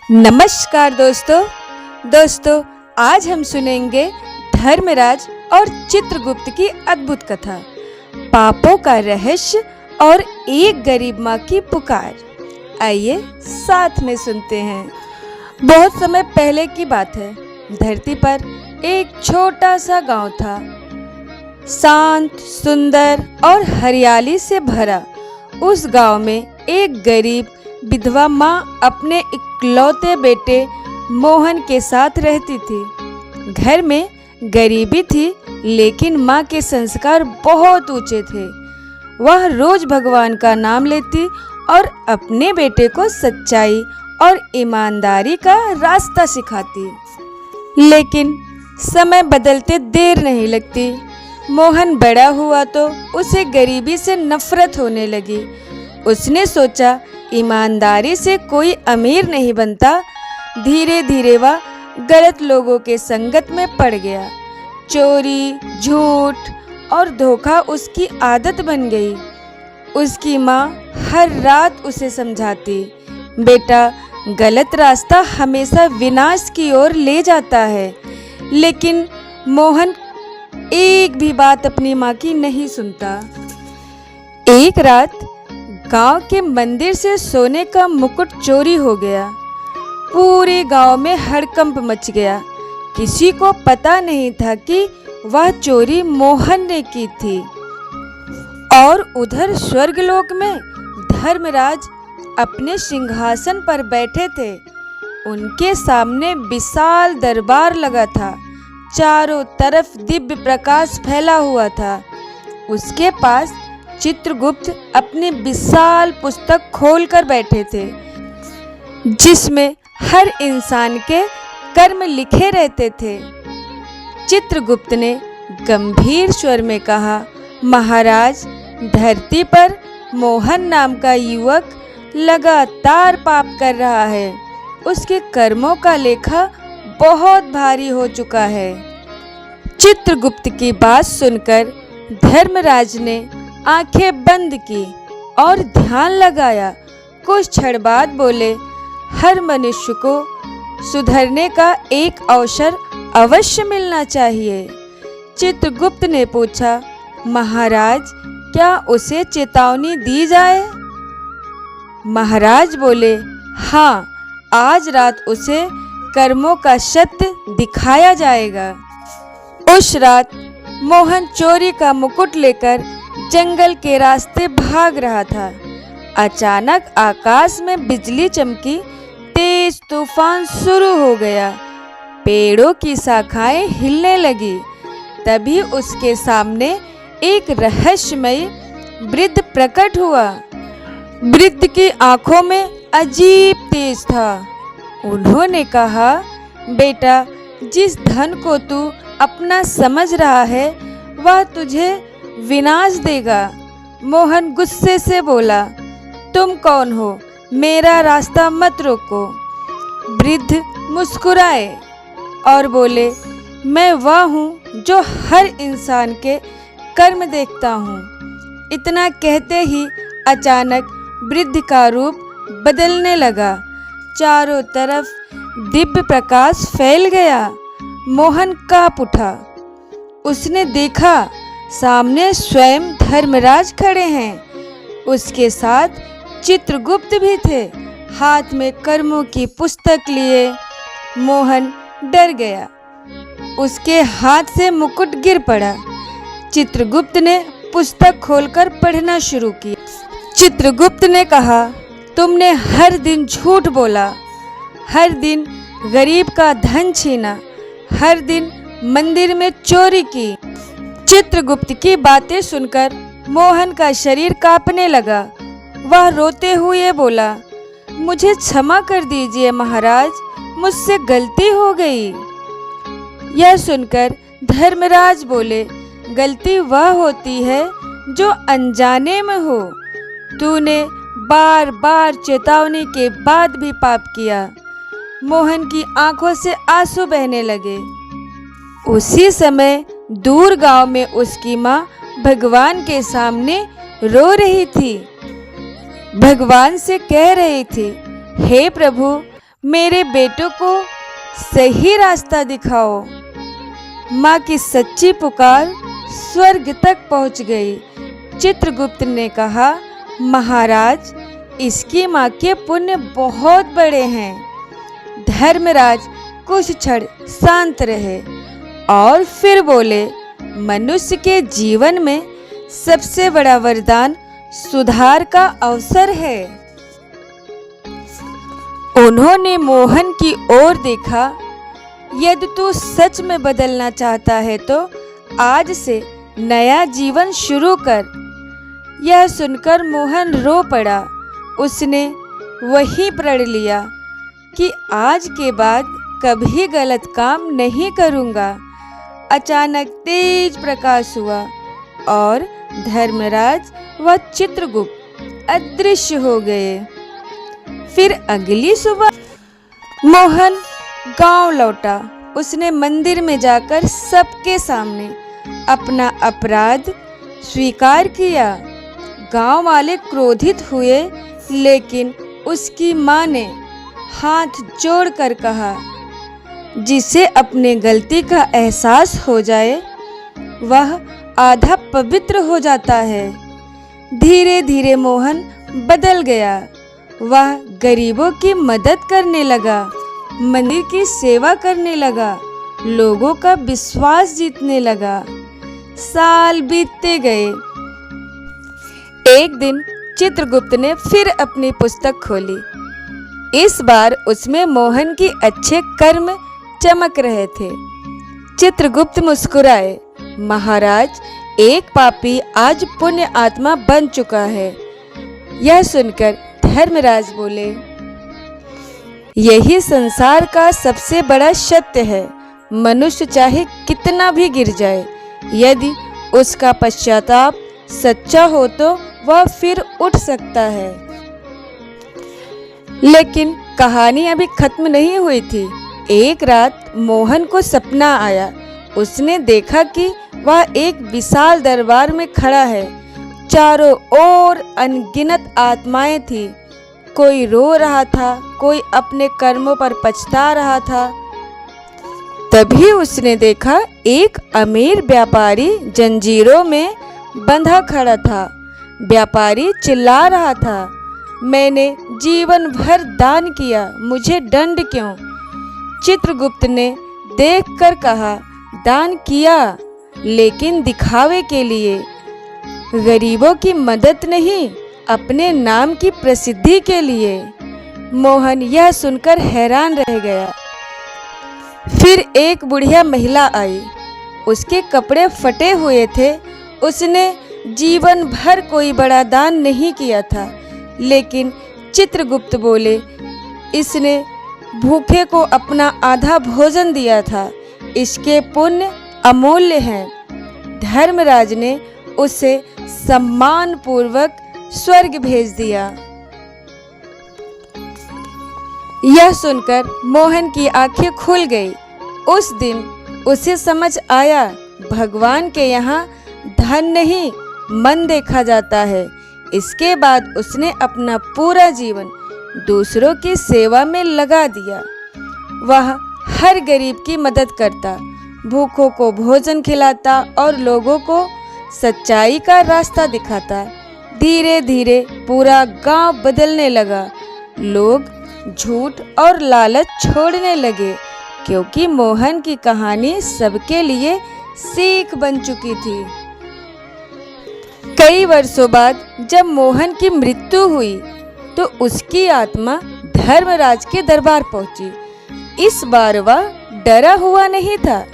नमस्कार दोस्तों, आज हम सुनेंगे धर्मराज और चित्रगुप्त की अद्भुत कथा, पापों का रहस्य और एक गरीब माँ की पुकार। आइए साथ में सुनते हैं। बहुत समय पहले की बात है। धरती पर एक छोटा सा गांव था। शांत, सुंदर और हरियाली से भरा उस गांव में एक गरीब विधवा माँ अपने इकलौते बेटे मोहन के साथ रहती थी। घर में गरीबी थी, लेकिन माँ के संस्कार बहुत ऊंचे थे। वह रोज भगवान का नाम लेती और अपने बेटे को सच्चाई और ईमानदारी का रास्ता सिखाती। लेकिन समय बदलते देर नहीं लगती। मोहन बड़ा हुआ तो उसे गरीबी से नफरत होने लगी। उसने सोचा, ईमानदारी से कोई अमीर नहीं बनता। धीरे धीरे वह गलत लोगों के संगत में पड़ गया। चोरी, झूठ और धोखा उसकी आदत बन गई। उसकी माँ हर रात उसे समझाती, बेटा, गलत रास्ता हमेशा विनाश की ओर ले जाता है। लेकिन मोहन एक भी बात अपनी माँ की नहीं सुनता। एक रात गांव के मंदिर से सोने का मुकुट चोरी हो गया। पूरे गांव में हड़कंप मच गया। किसी को पता नहीं था कि वह चोरी मोहन ने की थी। और उधर स्वर्गलोक में धर्मराज अपने सिंहासन पर बैठे थे। उनके सामने विशाल दरबार लगा था। चारों तरफ दिव्य प्रकाश फैला हुआ था। उसके पास चित्रगुप्त अपनी विशाल पुस्तक खोलकर बैठे थे, जिसमें हर इंसान के कर्म लिखे रहते थे। चित्रगुप्त ने गंभीर स्वर में कहा, महाराज, धरती पर मोहन नाम का युवक लगातार पाप कर रहा है। उसके कर्मों का लेखा बहुत भारी हो चुका है। चित्रगुप्त की बात सुनकर धर्मराज ने आंखें बंद की और ध्यान लगाया। कुछ क्षण बाद बोले, हर मनुष्य को सुधरने का एक अवसर अवश्य मिलना चाहिए। चित्रगुप्त ने पूछा, महाराज, क्या उसे चेतावनी दी जाए? महाराज बोले, हाँ, आज रात उसे कर्मों का सत्य दिखाया जाएगा। उस रात मोहन चोरी का मुकुट लेकर जंगल के रास्ते भाग रहा था। अचानक आकाश में बिजली चमकी, तेज तूफान शुरू हो गया। पेड़ों की शाखाएं हिलने लगी। तभी उसके सामने एक रहस्यमयी वृद्ध प्रकट हुआ। वृद्ध की आंखों में अजीब तेज था। उन्होंने कहा, बेटा, जिस धन को तू अपना समझ रहा है वह तुझे विनाश देगा। मोहन गुस्से से बोला, तुम कौन हो? मेरा रास्ता मत रोको। वृद्ध मुस्कुराए और बोले, मैं वह हूँ जो हर इंसान के कर्म देखता हूँ। इतना कहते ही अचानक वृद्ध का रूप बदलने लगा। चारों तरफ दिव्य प्रकाश फैल गया। मोहन कांप उठा। उसने देखा, सामने स्वयं धर्मराज खड़े हैं। उसके साथ चित्रगुप्त भी थे, हाथ में कर्मों की पुस्तक लिए। मोहन डर गया। उसके हाथ से मुकुट गिर पड़ा। चित्रगुप्त ने पुस्तक खोलकर पढ़ना शुरू किया। चित्रगुप्त ने कहा, तुमने हर दिन झूठ बोला, हर दिन गरीब का धन छीना, हर दिन मंदिर में चोरी की। चित्रगुप्त की बातें सुनकर मोहन का शरीर कांपने लगा। वह रोते हुए बोला, मुझे क्षमा कर दीजिए महाराज, मुझसे गलती हो गई। यह सुनकर धर्मराज बोले, गलती वह होती है जो अनजाने में हो। तूने बार बार चेतावनी के बाद भी पाप किया। मोहन की आंखों से आंसू बहने लगे। उसी समय दूर गांव में उसकी माँ भगवान के सामने रो रही थी। भगवान से कह रही थी, हे प्रभु, मेरे बेटों को सही रास्ता दिखाओ। माँ की सच्ची पुकार स्वर्ग तक पहुँच गई। चित्रगुप्त ने कहा, महाराज, इसकी माँ के पुण्य बहुत बड़े हैं। धर्मराज कुछ क्षण शांत रहे और फिर बोले, मनुष्य के जीवन में सबसे बड़ा वरदान सुधार का अवसर है। उन्होंने मोहन की ओर देखा। यदि तू सच में बदलना चाहता है तो आज से नया जीवन शुरू कर। यह सुनकर मोहन रो पड़ा। उसने वही प्रण लिया कि आज के बाद कभी गलत काम नहीं करूँगा। अचानक तेज प्रकाश हुआ और धर्मराज व चित्रगुप्त अदृश्य हो गए। फिर अगली सुबह मोहन गांव लौटा। उसने मंदिर में जाकर सबके सामने अपना अपराध स्वीकार किया। गांव वाले क्रोधित हुए, लेकिन उसकी माँ ने हाथ जोड़कर कहा, जिसे अपने गलती का एहसास हो जाए वह आधा पवित्र हो जाता है। धीरे धीरे मोहन बदल गया। वह गरीबों की मदद करने लगा, मंदिर की सेवा करने लगा, लोगों का विश्वास जीतने लगा। साल बीतते गए। एक दिन चित्रगुप्त ने फिर अपनी पुस्तक खोली। इस बार उसमें मोहन की अच्छे कर्म चमक रहे थे। चित्रगुप्त मुस्कुराए, महाराज, एक पापी आज पुण्य आत्मा बन चुका है। यह सुनकर धर्मराज बोले, यही संसार का सबसे बड़ा सत्य है। मनुष्य चाहे कितना भी गिर जाए, यदि उसका पश्चाताप सच्चा हो तो वह फिर उठ सकता है। लेकिन कहानी अभी खत्म नहीं हुई थी। एक रात मोहन को सपना आया। उसने देखा कि वह एक विशाल दरबार में खड़ा है। चारों ओर अनगिनत आत्माएं थी। कोई रो रहा था, कोई अपने कर्मों पर पछता रहा था। तभी उसने देखा एक अमीर व्यापारी जंजीरों में बंधा खड़ा था। व्यापारी चिल्ला रहा था, मैंने जीवन भर दान किया, मुझे दंड क्यों? चित्रगुप्त ने देखकर कहा, दान किया, लेकिन दिखावे के लिए, गरीबों की मदद नहीं, अपने नाम की प्रसिद्धि के लिए। मोहन यह सुनकर हैरान रह गया। फिर एक बुढ़िया महिला आई। उसके कपड़े फटे हुए थे। उसने जीवन भर कोई बड़ा दान नहीं किया था, लेकिन चित्रगुप्त बोले, इसने भूखे को अपना आधा भोजन दिया था, इसके पुण्य अमूल्य हैं। धर्मराज ने उसे सम्मान पूर्वक स्वर्ग भेज दिया। यह सुनकर मोहन की आंखें खुल गई। उस दिन उसे समझ आया, भगवान के यहाँ धन नहीं, मन देखा जाता है। इसके बाद उसने अपना पूरा जीवन दूसरों की सेवा में लगा दिया। वह हर गरीब की मदद करता, भूखों को भोजन खिलाता और लोगों को सच्चाई का रास्ता दिखाता। धीरे धीरे पूरा गांव बदलने लगा। लोग झूठ और लालच छोड़ने लगे, क्योंकि मोहन की कहानी सबके लिए सीख बन चुकी थी। कई वर्षों बाद जब मोहन की मृत्यु हुई तो उसकी आत्मा धर्मराज के दरबार पहुंची। इस बार वह डरा हुआ नहीं था।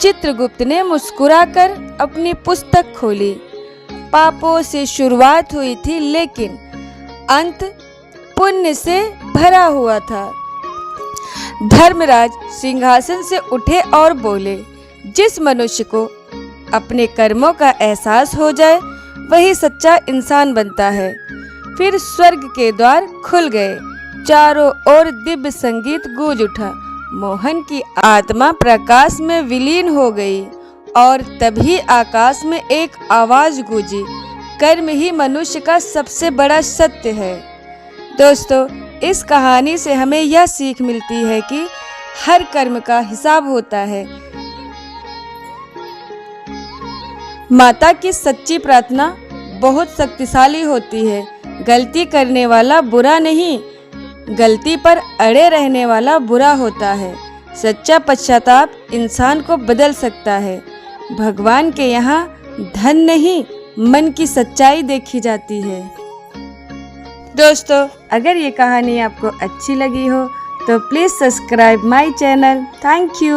चित्रगुप्त ने मुस्कुराकर अपनी पुस्तक खोली। पापों से शुरुआत हुई थी, लेकिन अंत पुण्य से भरा हुआ था। धर्मराज सिंहासन से उठे और बोले, जिस मनुष्य को अपने कर्मों का एहसास हो जाए वही सच्चा इंसान बनता है। फिर स्वर्ग के द्वार खुल गए। चारों ओर दिव्य संगीत गूंज उठा। मोहन की आत्मा प्रकाश में विलीन हो गई और तभी आकाश में एक आवाज गूंजी, कर्म ही मनुष्य का सबसे बड़ा सत्य है। दोस्तों, इस कहानी से हमें यह सीख मिलती है कि हर कर्म का हिसाब होता है। माता की सच्ची प्रार्थना बहुत शक्तिशाली होती है। गलती करने वाला बुरा नहीं, गलती पर अड़े रहने वाला बुरा होता है। सच्चा पश्चाताप इंसान को बदल सकता है। भगवान के यहाँ धन नहीं, मन की सच्चाई देखी जाती है। दोस्तों, अगर ये कहानी आपको अच्छी लगी हो तो please subscribe my channel. Thank you.